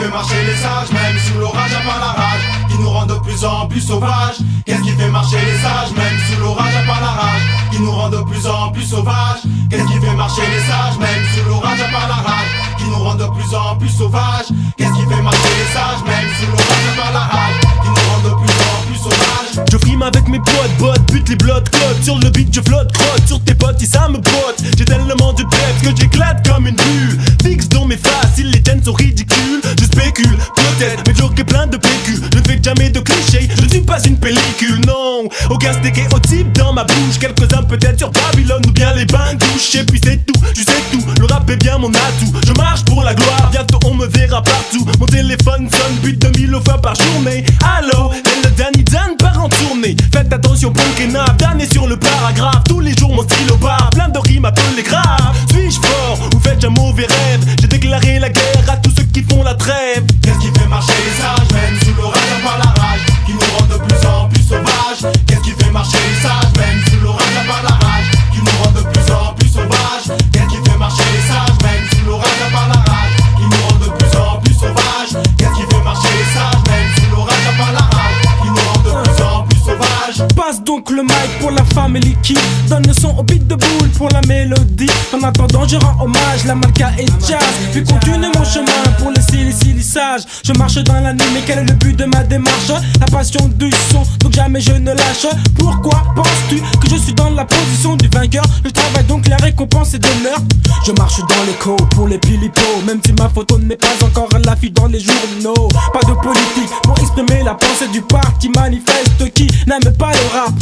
fait marcher les sages, même sous l'orage à part la rage, qui nous rend de plus en plus sauvages? Qu'est-ce qui fait marcher les sages, même sous l'orage à part la rage, qui nous rend de plus en plus sauvages? Qu'est-ce qui fait marcher les sages, même sous l'orage à part la rage, qui nous rend de plus en plus sauvages? Qu'est-ce qui fait marcher les sages, même sous l'orage à part la rage, qui nous rend de plus en plus sauvages? Je frime avec mes potes, bute les blocs, clottes. Sur le beat je flotte, crotte sur tes potes et ça me botte. J'ai tellement de peps que j'éclate comme une bulle. Fixe dans mes faces, ils les tiennent sont ridicules. Je spécule, peut-être, mais joke est plein de PQ. Je ne fais jamais de clichés, je ne suis pas une pellicule, non. Aucun stéréotype dans ma bouche. Quelques-uns peut-être sur Babylone ou bien les bains de douche. Et puis c'est tout, je sais tout, le rap est bien mon atout. Je marche pour la gloire, bientôt on me verra partout. Mon téléphone sonne plus de 1000 fois par journée. Allô, et le Danny Dan part en tournée. Faites attention, punk et nap, Dan est sur le paragraphe. Tous les jours mon stylo part, plein de rimes appelées graves. Suis-je fort ou fais-je un mauvais rêve? J'ai déclaré la guerre à tous ceux qui font la trêve. Qu'est-ce qui fait marcher les sages, même sous l'orage à part la rage, qui nous rend de plus en plus sauvages? Qu'est-ce qui fait marcher les sages, même sous l'orage à part la rage, qui nous rend de plus en plus sauvages? Qu'est-ce qui fait marcher les sages, même sous l'orage à part la rage, qui nous rend de plus en plus sauvages? Qu'est-ce qui fait marcher les sages, même sous l'orage à part la rage, qui nous rend de plus en plus sauvages? Passe donc le mic pour la famille qui donne le son au beat de boule pour la mélodie. En attendant je rends hommage, la malka et jazz. Puis continue mon chemin pour le silissage. Je marche dans la nuit mais quel est le but de ma démarche? La passion du son, donc jamais je ne lâche. Pourquoi penses-tu que je suis dans la position du vainqueur? Je travaille donc la récompense est d'honneur. Je marche dans l'écho pour les pilipos, même si ma photo n'est pas encore à l'affiche dans les journaux. Pas de politique pour exprimer la pensée du parti manifeste qui n'aime pas le rap.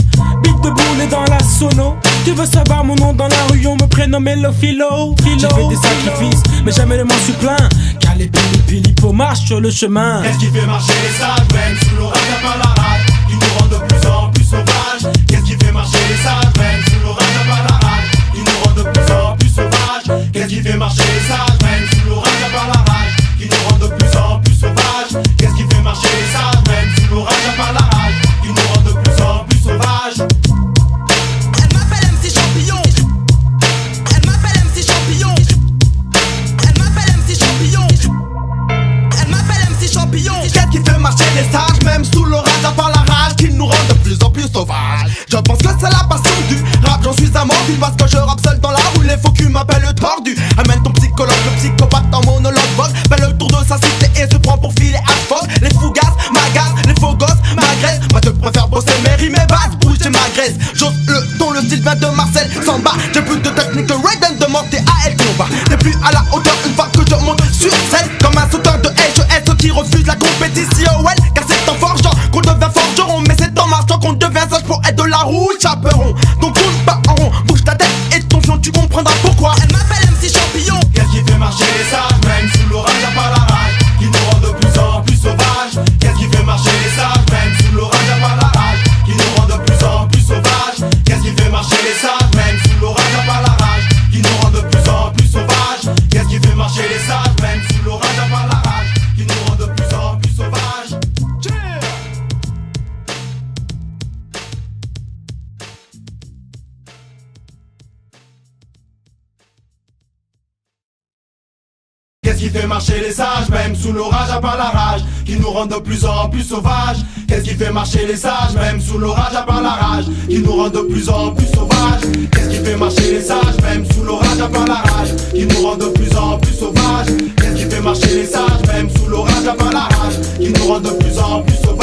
Beat de boule et dans la sono. Tu veux savoir mon nom dans la rue, on me prénommait le philo. J'ai fait des sacrifices, mais jamais ne m'en suis plaint, car les pilipos marchent sur le chemin. Qu'est-ce qui fait marcher les sages, même sous l'orage à part la rage, qui nous rend de plus en plus sauvages? Qu'est-ce qui fait marcher les sages, même sous l'orage à part la rage, qui nous rend de plus en plus sauvages? Qu'est-ce qui fait marcher les sages, même sous l'orage à part la rage, qui nous rend de plus en plus sauvages? Qu'est-ce qui fait marcher les sages, même sous l'orage à part la rage, qui nous rend de plus en plus sauvages? Elle m'appelle MC Champignon. Elle m'appelle MC Champignon. Elle m'appelle MC Champignon. Elle m'appelle MC Champignon. Qu'est-ce qui fait marcher les sages, même sous l'orage à part la rage, qui nous rend de plus en plus sauvages? Je pense que c'est la passion du rap, j'en suis un mordu, parce que je rappe seul dans la rue, les faux culs m'appellent tordu. Amène ton psychologue, le psychopathe en monologue vogue, fait le tour de sa cité et se prend pour filer à fog. Les fougasses m'agacent, les faux gosses m'agressent. Moi je préfère bosser mes rimes et basses, bouger ma graisse. J'ose le ton, le style vient de Marcel Samba. J'ai plus de technique que Raiden de monter à El Combat. T'es plus à la hauteur une fois que je monte sur scène, comme un sauteur de HES qui refuse la compétition. Ouais, car c'est en forgeant qu'on devient forgeron, mais c'est en marchant qu'on devient sage pour être de la roue chaperon. Donc tourne pas en rond, bouge ta tête et ton fion, tu comprendras pourquoi. Elle m'appelle MC Champignon. Qu'est-ce qui fait marcher les sages, même sous l'orage à part la rage, qui nous rend de plus en plus sauvages? Qu'est-ce qui fait marcher les sages, même sous l'orage à part la rage, qui nous rend de plus en plus sauvages? Qu'est-ce qui fait marcher les sages, même sous l'orage à part la rage, qui nous rend de plus en plus sauvages? Qu'est-ce qui fait marcher les sages, même sous l'orage à part la rage, qui nous rend de plus en plus sauvages? Qu'est-ce qui fait marcher les sages, même sous l'orage à part la rage, qui nous rend de plus en plus sauvages? Qu'est-ce qui fait marcher les sages, même sous l'orage à part la rage, qui nous rend de plus en plus sauvages? Qu'est-ce qui fait marcher les sages, même sous l'orage à part la rage, qui nous rend de plus en plus sauvages? Qu'est-ce qui fait marcher les sages, même sous l'orage à part la rage, qui nous rend de plus en plus sauvages?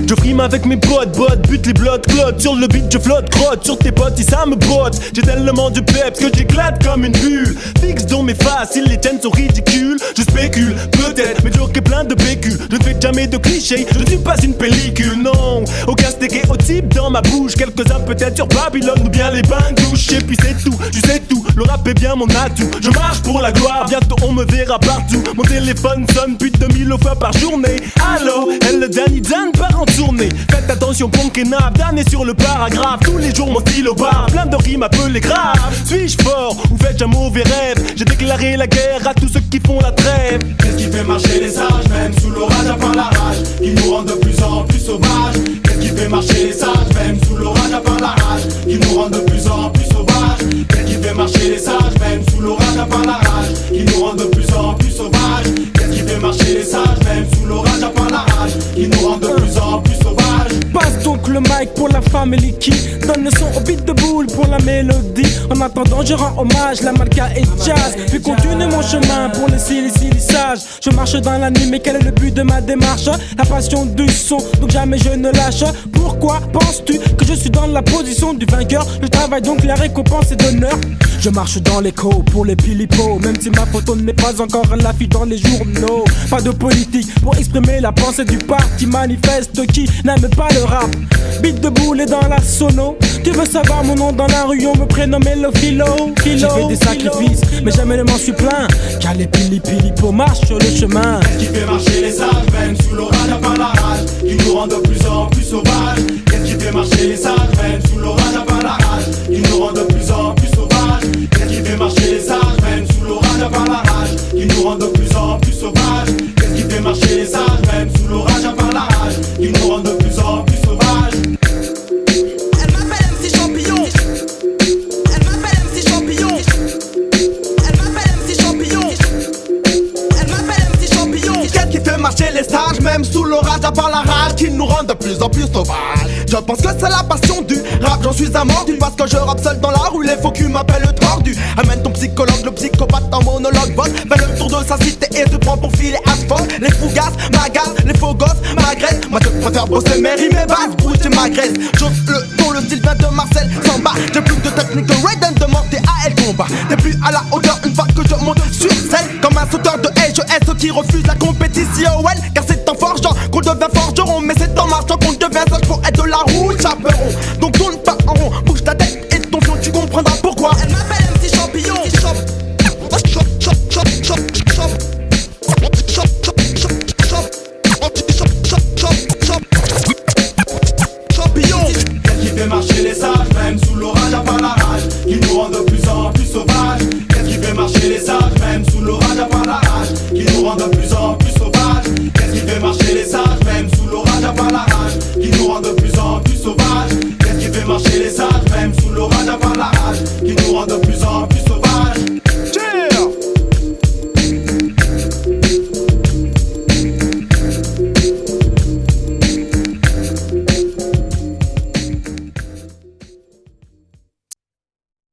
Je frime avec mes potes, bute les blocs, clottes. Sur le beat je flotte, crotte sur tes potes et ça me botte. J'ai tellement de peps que j'éclate comme une bulle. Fixe dans mes faces, ils les tiennent sont ridicules. Je spécule, peut-être, mais joke est plein de PQ. Je ne fais jamais de clichés, je ne suis pas une pellicule, non. Aucun stéréotype dans ma bouche. Quelques-uns peut-être sur Babylone ou bien les bains de douche. Et puis c'est tout, tu sais tout, le rap est bien mon atout. Je marche pour la gloire, bientôt on me verra partout. Mon téléphone sonne plus de 1000 fois par journée. Allô, elle le Danny Dan part en tournée. Faites attention, punk et nap, Dan est sur le paragraphe. Tous les jours mon stylo part, plein de rimes appelées graves. Suis-je fort ou fais-je un mauvais rêve? J'ai déclaré la guerre à tous ceux qui font la trêve. Qu'est-ce qui fait marcher les sages, même sous l'orage à part la rage, qui nous rend de plus en plus sauvages? Qu'est-ce qui fait marcher les sages, même sous l'orage à part la rage, qui nous rend de plus en plus sauvages? Qu'est-ce qui fait marcher les sages, même sous l'orage à part la rage, qui nous rend de plus en plus sauvages? Qu'est-ce qui fait marcher les sages, même pour la mélodie. En attendant, je rends hommage, la malka et jazz. Puis continue mon chemin pour les silissages. Je marche dans la nuit, mais quel est le but de ma démarche? La passion du son, donc jamais je ne lâche. Pourquoi penses-tu que je suis dans la position du vainqueur? Je travaille donc la récompense est d'honneur. Je marche dans l'écho pour les pilipos, même si ma photo n'est pas encore à l'affiche dans les journaux. Pas de politique pour exprimer la pensée du parti manifeste qui n'aime pas le rap. Beat de boule et dans la sono. Tu veux savoir mon nom dans la rue, on me prénomme le philo. J'ai fait des sacrifices, mais jamais ne m'en suis plaint. Car les pilipos marchent sur le chemin. Qu'est-ce qui fait marcher les sages, même sous l'orage, à part la rage, qui nous rend de plus en plus sauvages? Qu'est-ce qui fait marcher les sages, même sous l'orage, à part la rage, qui nous rend de plus en plus sauvages? Qu'est-ce qui fait marcher les sages, même sous l'orage, à part la rage, qui nous rend de plus en plus sauvages? Qu'est-ce qui fait marcher les sages, même sous l'orage, à part la rage, qui nous rend de plus en plus sauvages? Elle m'appelle MC Champignon. Elle m'appelle MC Champignon. Elle m'appelle MC Champignon. Elle m'appelle MC Champignon. Qu'est-ce qui fait marcher les sages, même sous l'orage, à part la rage, qui nous rend de plus en plus sauvages? Je pense que c'est la passion du rap, j'en suis un mordu. Parce que je rappe seul dans la rue, les faux culs m'appellent tordu. Amène ton psychologue, le psychopathe en monologue boss. Fais le tour de sa cité et se prend pour filer asphalt. Les fougasses m'agacent, les faux gosses m'agressent. Moi je préfère bosser mes rimes et basses, bouger ma graisse. J'ose le ton, le style vient de Marcel Samba. J'ai plus de technique que Raiden de monter à El combat. T'es plus à la hauteur une fois que je monte sur scène. Comme un sauteur de HES qui refuse la compétition. Car c'est en forgeant qu'on devient forgeron. Mais c'est en marchant qu'on devient sage pour être de la route chaperon. Donc tourne pas en rond, bouge ta tête et ton fion, tu comprendras pourquoi. Elle m'appelle MC Champignon. Champignon. Qu'est-ce qui fait marcher les sages, même sous l'orage, à part la rage, qui nous rend de plus en plus sauvages? Qu'est-ce qui fait marcher les sages, même sous l'orage, à part la rage, qui nous rend de plus en plus sauvages? Qu'est-ce qui fait marcher les sages, même sous l'orage, à part la rage, qui nous rend de plus en plus sauvages? Qu'est-ce qui fait marcher les sages, même sous l'orage, à part la rage, qui nous rend de plus en plus sauvages?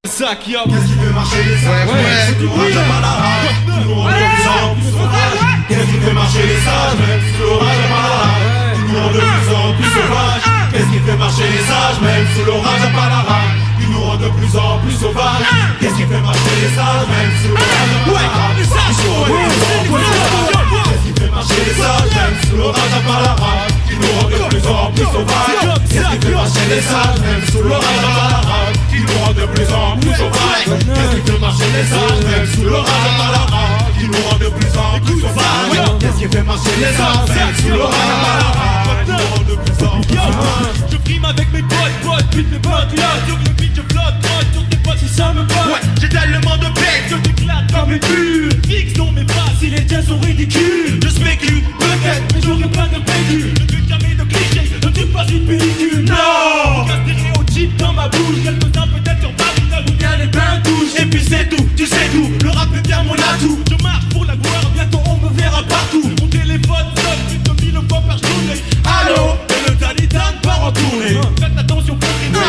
Sac, yo. Qu'est-ce qui fait marcher les sages, même sous l'orage, à part la rage, qui nous rend de plus en plus sauvages? Qu'est-ce qui fait marcher les sages, même sous l'orage, à part la rage, qui nous rend de plus en plus sauvages? Qu'est-ce qui fait marcher les sages, même sous l'orage, à part la rage, qui nous rend de plus en plus sauvages? Qu'est-ce qui fait marcher les sages, même sous l'orage, à part la rage, qui nous rend de plus en plus sauvages? Qu'est-ce qui fait marcher les sages, même sous l'orage, à part la rage, qui nous rend de plus en plus sauvages? Qu'est-ce qui fait marcher les sages, même sous l'orage, à part la rage, qui nous rend de plus en plus sauvages? Qu'est-ce qui fait marcher les sages, même sous l'orage, à part la rage, qui nous rend de plus en plus sauvages? Qu'est-ce qui fait marcher les sages, même sous l'orage, à part la rage, qui nous rend de plus en plus sauvages? Je prime avec mes potes, puis mes potes là. Sur le beat, je flotte, trotte sur tes potes si ça me botte. Ouais, j'ai tellement de pecs, je t'éclate comme une bulle. Fixe dans mes bras, si les tiens sont ridicules. Je spécule, peut-être, mais j'aurai pas de pédule. Ne fais jamais de clichés, ne tue pas une pellicule. Non! Aucun stéréotype dans ma bouche, quelques-uns peut-être sur Paris, ou bien les bains douches. Et puis c'est tout, tu sais tout, le rap est bien mon atout. Je marche pour la gloire, bientôt on me verra partout. Mon téléphone sonne plus de 1000 fois par journée. Allô? Et le Taliban part en tournée. Faites attention pour les noms,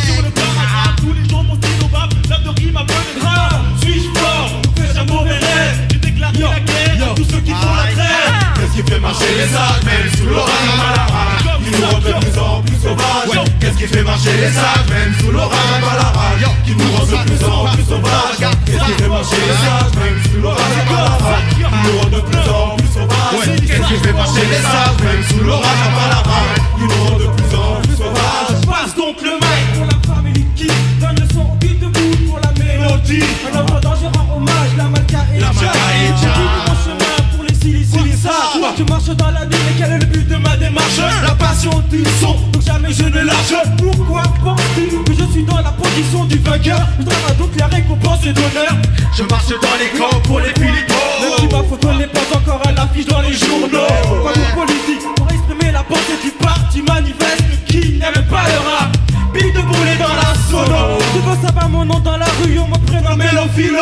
sur le parade. Tous les jours mon stylo bave, la de rime à peu de drap. Suis-je fort? Fais un mauvais rêve. J'ai déclaré la guerre à tous ceux qui font la trêve. Qu'est-ce qui fait marcher les sages, même sous l'orage, à part la rage, qui nous rend de plus en plus sauvages? Qu'est-ce qui fait marcher les sages, même sous l'orage, à part la rage, qui nous rend de plus en plus sauvages? Qu'est-ce qui fait marcher les sages, même sous l'orage, à part la rage, qui nous rend de plus en plus sauvages? Qu'est-ce qui fait marcher les sages, même sous l'orage, à part la rage, qui nous rend de plus en plus sauvages? Passe donc le mic pour la famille qui donne le son au beat de boule pour la mélodie. En attendant, je rends hommage, la malka et La malka et jazz. Continue mon chemin pour les silissages. Tu marches dans la nuit, mais quel est le but de ma démarche? La passion du son, donc jamais je ne lâche. Pourquoi penses-tu que je suis dans la position du vainqueur? Je travaille donc la récompense et d'honneur. Je marche dans les camps pour les pilipos. Même si ma photo n'est pas encore à l'affiche dans les journaux. Pas de politique pour exprimer la pensée du parti manifeste qui n'aime pas le rap. Beat de boulet dans la sono. Tu veux savoir mon nom dans la rue, on me prénomme le philo.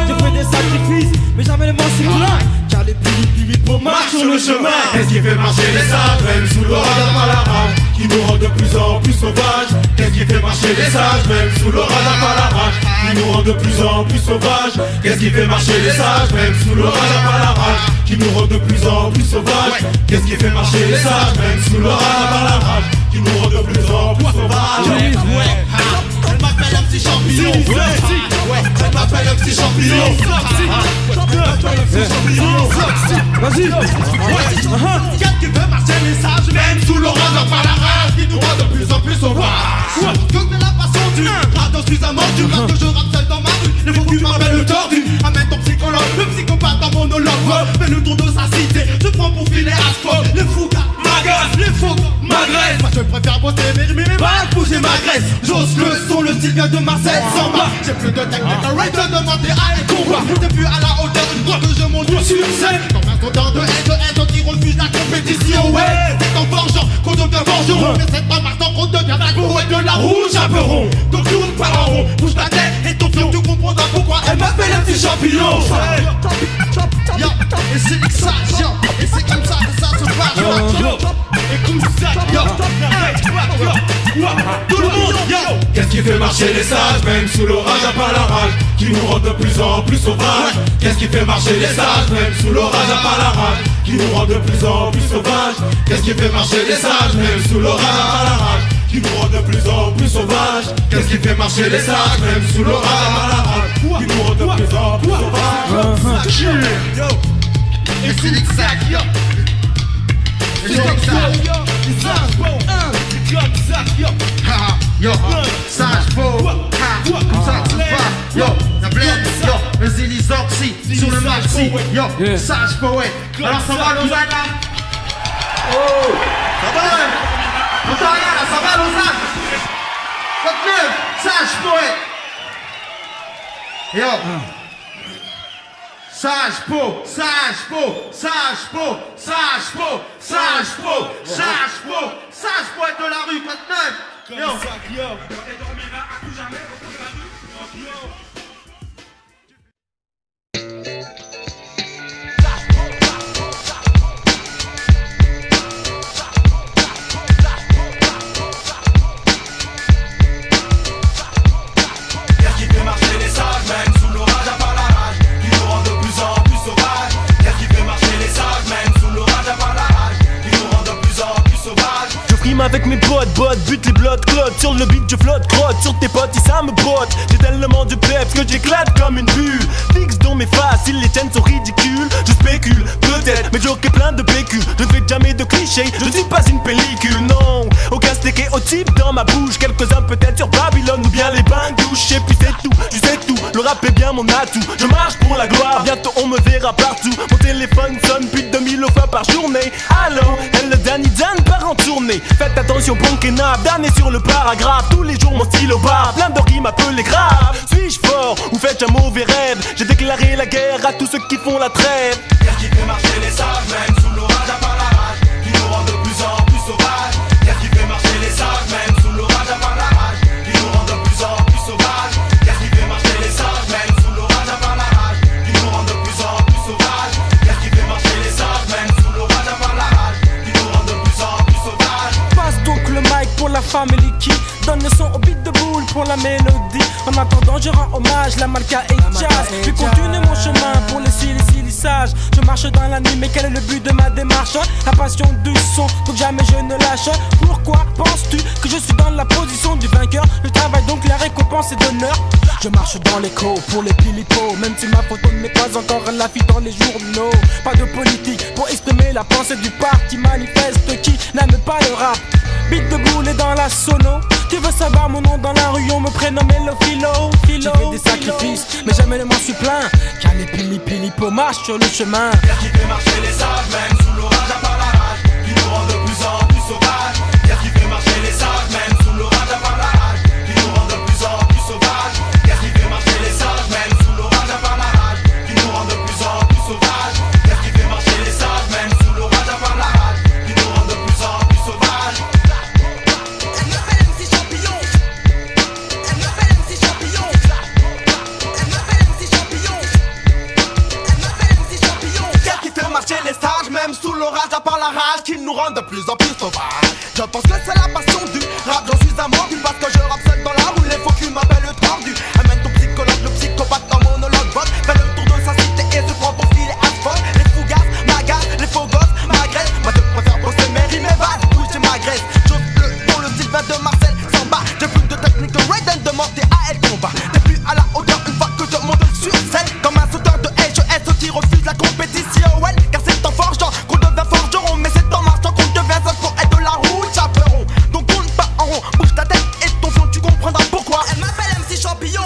J'ai fait des sacrifices, mais jamais les m'en suis plein. Car les pilipili pilis-pos marchent sur le chemin. Qu'est-ce qui fait marcher les sages, même sous l'orage par la rage, qui nous rend de plus en plus sauvages? Qu'est-ce qui fait marcher les sages, même sous l'orage par la rage, qui nous rend de plus en plus sauvages? Qu'est-ce qui fait marcher les sages, même sous l'orage par la rage, qui nous rend de plus en plus sauvages? Qu'est-ce qui fait marcher les sages, même sous l'orage par la rage, qui nous rend de plus en plus sauvages? Elle m'appelle un petit champignon. Elle m'appelle un petit champignon. Vas-y. Qu'est-ce qui fait marcher les sages, même sous l'orage par la rage, qui nous rend de plus en plus sauvages? Que c'est la passion du rap, j'en suis un mordu. Parce que je rappe seul dans ma rue, les faux culs m'appellent le tordu. Amène ton psychologue, le psychopathe en monologue. Fais le tour de sa cité, je prends pour filer à sport. Les fous m'agressent, les faux m'agressent. Moi je préfère bosser mes rimes et mes balles, bouger ma graisse. J'ose le son, le style vient de Marseille, sans bas. J'ai plus de technique, arrête de demander à un combat. T'es plus à la hauteur une fois que je monte sur scène. Comme un sauteur de haine qui refuse la compétition. Ouais, c'est en forgeant qu'on devient forgeron. Mais c'est en marchant qu'on devient la cour et de la rouge un peu rond. Donc tourne pas en rond, bouge ta tête et ton fion, tu comprendras pourquoi elle m'appelle un petit champignon. Yo, et c'est ça, yo, et c'est comme ça que ça se passe. Écoute ça, yo, tout le monde, yo. Qu'est-ce qui fait marcher les sages, même sous l'orage à part la rage, qui nous rend de plus en plus sauvages? Qu'est-ce qui fait marcher les sages, même sous l'orage à part la rage, qui nous rend de plus en plus sauvages? Qu'est-ce qui fait marcher les sages, même sous l'orage à part la rage, qui nous rend de plus en plus sauvages? Qu'est-ce qui fait marcher les sages, même sous l'orage à part la rage, qui nous rend de plus en plus sauvages? Yo, et c'est l'exact, yo. Et c'est l'exact, yo. Yo, sage beau, comme ça que ça va. Yo, la blende, yo, le zélis orsi, sur le maxi. Yo, sage poète. Alors ça va Lausanne là? Oh, ça va hein? On t'en rien là, ça va Lausanne? 29, sage poète. Yo. Sage po, sage po, sage po, sage po, sage po, sage po, sage po de la rue 29. Yo. Qu'est-ce qui fait marcher les sages, même sous l'orage à part la rage, qui nous rend de plus en plus sauvages? Qu'est-ce qui fait marcher les sages, même sous l'orage à part la rage, qui nous rend de plus en plus sauvages? Je frime avec mes potes, bute les blood clots. Sur le beat je flotte, crotte. Sur tes potes, ça me botte. J'ai tellement de peps que j'éclate comme une bulle. Fixe dans mes faces, si les tiennes sont ridicules. Je spécule, peut-être, mais joke est plein de PQ. Je ne fais jamais de clichés, je ne suis pas une pellicule, non. Aucun stéréotype dans ma bouche. Quelques-uns peut-être sur Babylone ou bien les bains-douches. Et puis c'est tout, tu sais tout, le rap est bien mon atout. Je marche pour la gloire, bientôt on me verra partout. Mon téléphone sonne plus de 2000 fois par journée. Allô, elle le Danny Dan part en tournée. Faites attention, bon kenab, damné sur le paragraphe. Tous les jours mon stylo barre, plein de rimes appelées graves. Suis-je fort ou faites un mauvais rêve? J'ai déclaré la guerre à tous ceux qui font la trêve. Qu'est-ce qui fait marcher les sages, même sous l'orage à part la rage, qui nous rend de plus en plus sauvages? Qu'est-ce qui fait marcher les sages, même sous l'orage à part la rage, qui nous rend de plus en plus sauvages? Qu'est-ce qui fait marcher les sages, même sous l'orage à part la rage, qui nous rend de plus en plus sauvages? Qu'est-ce qui fait marcher les sages, même sous l'orage à part la rage, qui nous rend de plus en plus sauvages? Passe donc le mic pour la famille qui donne le son au beat de boule pour la mélodie. En attendant je rends hommage, la Malka et Jazz. Puis continue mon chemin pour les sages. Je marche dans la nuit mais quel est le but de ma démarche? La passion du son, donc jamais je ne lâche. Pourquoi penses-tu que je suis dans la position du vainqueur? Le travail donc la récompense est d'honneur. Je marche dans l'écho pour les pilipos, même si ma photo n'est pas encore à l'affiche dans les journaux. Pas de politique pour exprimer la pensée du parti manifeste qui n'aime pas le rap. Beat de boule et dans la sono. Tu veux savoir mon nom dans la rue, on me prénommait le philo. J'ai fait des sacrifices, mais jamais ne m'en suis plaint. Car les pilipos marchent sur le chemin. Qu'est-ce qui fait marcher les sages, même sous l'orage à part la rage, qui nous rend de plus en plus sauvages? Qu'est-ce qui fait marcher les sages, même sous l'orage à part la rage, qui nous rend de plus en plus sauvages? Qu'est-ce qui fait marcher les sages, même sous l'orage à part la rage, qui nous rend de plus en plus sauvages? Qu'est-ce qui fait marcher les sages, même sous l'orage à part la rage, qui nous rend de plus en plus sauvages? Elle m'appelle MC Champignon. Elle m'appelle MC Champignon. Elle m'appelle MC Champignon. Elle m'appelle MC Champignon. Qu'est-ce qui fait marcher les sages? rendent de plus en plus sauvages. Je pense que c'est la passion du rap, j'en suis un mordu parce que je rappe seul dans la rue, les faux culs m'appellent le tordu. Amène ton psychologue, le psychopathe en monologue vote, fait le tour de sa cité et se prend pour filer asphalt. Les fougasses, m'agacent, les faux gosses m'agressent. Moi je préfère bosser mes rimes et vases, bouger ma graisse. J'ose le pour le Sylvain de Marcel s'en bat. J'ai plus de technique que Raiden de monter à elle combat. T'es plus à la hauteur une fois que je monte sur scène. Comme un sauteur de HES qui refuse la compétition. Ouais, car c'est en forgeant qu'on devient forgeron. Mais c'est en marchant qu'on devient seul pour être de la route chaperon. Donc tourne pas en rond, bouge ta tête et ton fond, tu comprendras pourquoi. Elle m'appelle MC Champignon.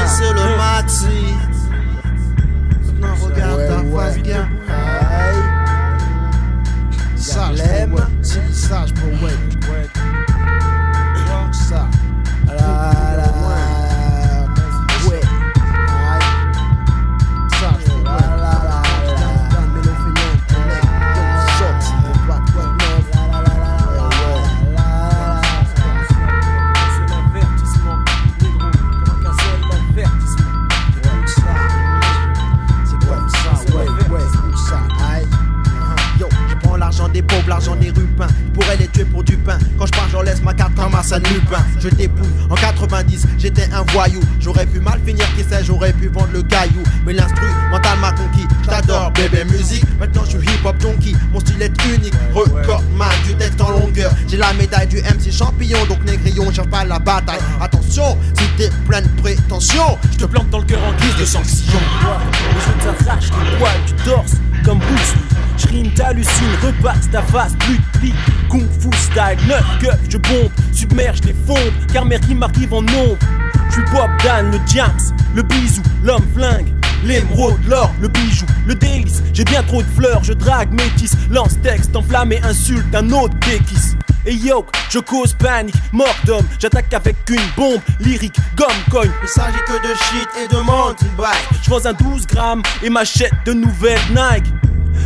C'est le mati. Non, regarde ta face, bien. Sage pour ouais. Sage pour ouais. Ça. La. Ouais. Sage pour ouais. Des pauvres, l'argent des rupins, pourrais les tuer pour du pain. Quand je pars, j'en laisse ma carte comme Arsène Lupin. Je dépouille, en 90, j'étais un voyou. J'aurais pu mal finir, qui sait, j'aurais pu vendre le caillou. Mais l'instrumental m'a conquis, j't'adore, bébé musique. Maintenant je suis hip-hop donkey, mon style est unique. Record man, du texte en longueur. J'ai la médaille du MC Champignon, donc négrillon, cherche pas la bataille. Attention, si t'es plein de prétention, Je te plante dans le cœur en guise de sanction. Je t'arrache les poils du torse comme Bruce Lee. Je rime, t'hallucines, repasse ta face, plus de pli. Kung Fu style, 9 keufs, je bombe, submerge les fondes, car mes rimes arrivent en nombre. Je suis Bob Dan, le Jams, le bisou, l'homme flingue. L'émeraude, l'or, le bijou, le délice. J'ai bien trop de fleurs, je drague, métisse. Lance texte, enflamme et insulte un autre déquisse. Et yo, je cause panique, mort d'homme. J'attaque avec une bombe lyrique, gomme cogne. il s'agit que de shit et de mountain bike. Je vends un 12 grammes et m'achète de nouvelles Nike.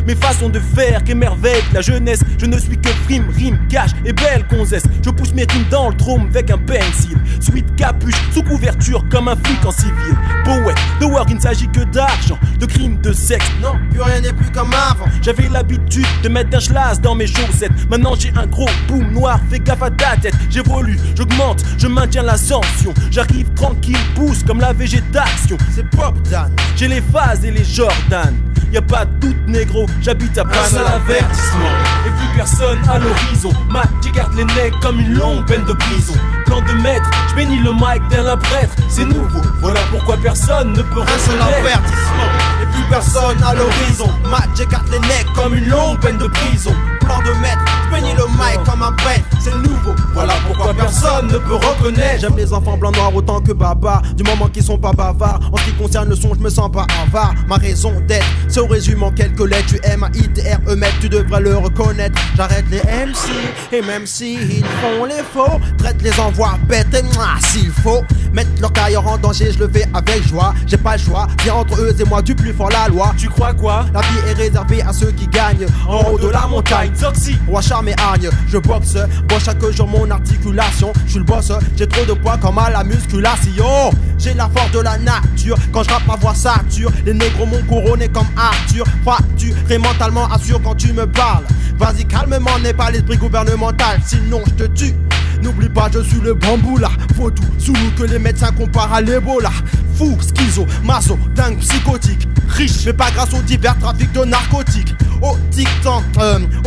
Mes façons de faire qu'émerveillent la jeunesse. Je ne suis que frime, rime, cash et belle gonzesse. Je pousse mes rimes dans le trône avec un pencil. Suite capuche, sous couverture comme un flic en civil. Poète, de work, il ne s'agit que d'argent, de crimes, de sexe. Non, plus rien n'est plus comme avant. J'avais l'habitude de mettre un schlass dans mes chaussettes. Maintenant j'ai un gros boom noir, fais gaffe à ta tête. J'évolue, j'augmente, je maintiens l'ascension. J'arrive tranquille, pousse comme la végétation. C'est Bob Dan. J'ai les phases et les Jordan. Y'a pas de doute négro, j'habite à Panama. Un seul avertissement, et plus personne à l'horizon. Mac, j'écarte les necks comme une longue peine de prison. Plan de maître, j'bénis le mic tel un prêtre. C'est nouveau, voilà pourquoi personne ne peut Un seul avertissement, et plus personne à l'horizon. Matt, j'écarte les necks comme une longue peine de prison. Plan de maître, j'bénis le mic comme un prêtre. C'est nouveau, Voilà pourquoi personne ne peut reconnaître. J'aime les enfants blancs noirs autant que Baba. Du moment qu'ils sont pas bavards. En ce qui concerne le son, je me sens pas avare. Ma raison d'être se résume en quelques lettres. Tu aimes à ITRE, tu devrais le reconnaître. J'arrête les MC, et même si ils font les faux, traite les envois bêtes et s'il faut mettre leur carrière en danger, je le fais avec joie. J'ai pas le choix, c'est entre eux et moi du plus fort la loi. Tu crois quoi? La vie est réservée à ceux qui gagnent en haut de la montagne. Zoxy, Roi charme et hargne, je boxe, bois chaque jour mon articulation. Je suis le boss, j'ai trop de poids comme à la musculation. J'ai la force de la nature, quand je rappe ma voix sature. Les négros m'ont couronné comme Arthur. Fracturé mentalement, assure quand tu me parles. Vas-y calmement, n'est pas l'esprit gouvernemental, sinon je te tue. N'oublie pas, je suis le bambou là. Vaudou, Zoulou que les médecins comparent à l'Ebola. Fou, schizo, maso, dingue, psychotique. Riche, mais pas grâce aux divers trafics de narcotiques.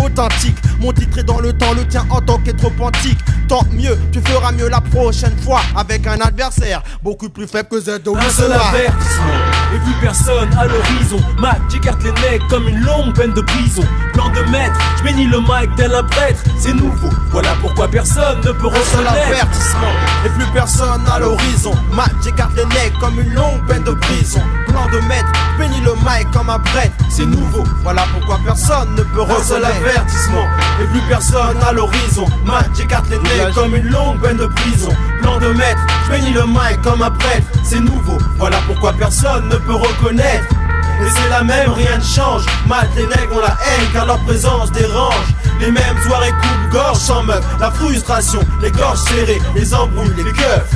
authentique. Mon titre est dans le temps, le tien en tant qu'est trop antique. Tant mieux, tu feras mieux la prochaine fois avec un adversaire beaucoup plus faible que Z. Un seul avertissement et plus personne à l'horizon. Mac, j'écarte les necks comme une longue peine de prison. Plan de maître, je bénis le mic tel un prêtre. C'est nouveau, voilà pourquoi personne ne peut un seul reconnaître. avertissement et plus personne à l'horizon. Mac, j'écarte les necks comme une longue peine de prison. Plan de maître, bénis le mic comme un prêtre. C'est nouveau, voilà pourquoi personne ne peut Un seul reconnaître. avertissement et plus personne à l'horizon. Mac, j'écarte les necks comme une longue peine de prison. Plan de maître, je bénis le mic comme un prêtre. C'est nouveau, voilà pourquoi personne ne peut reconnaître. Et c'est la même, rien ne change. Matt, les nègres ont la haine car leur présence dérange. Les mêmes soirées coupe-gorge sans meuf. La frustration, les gorges serrées, les embrouilles, les keufs.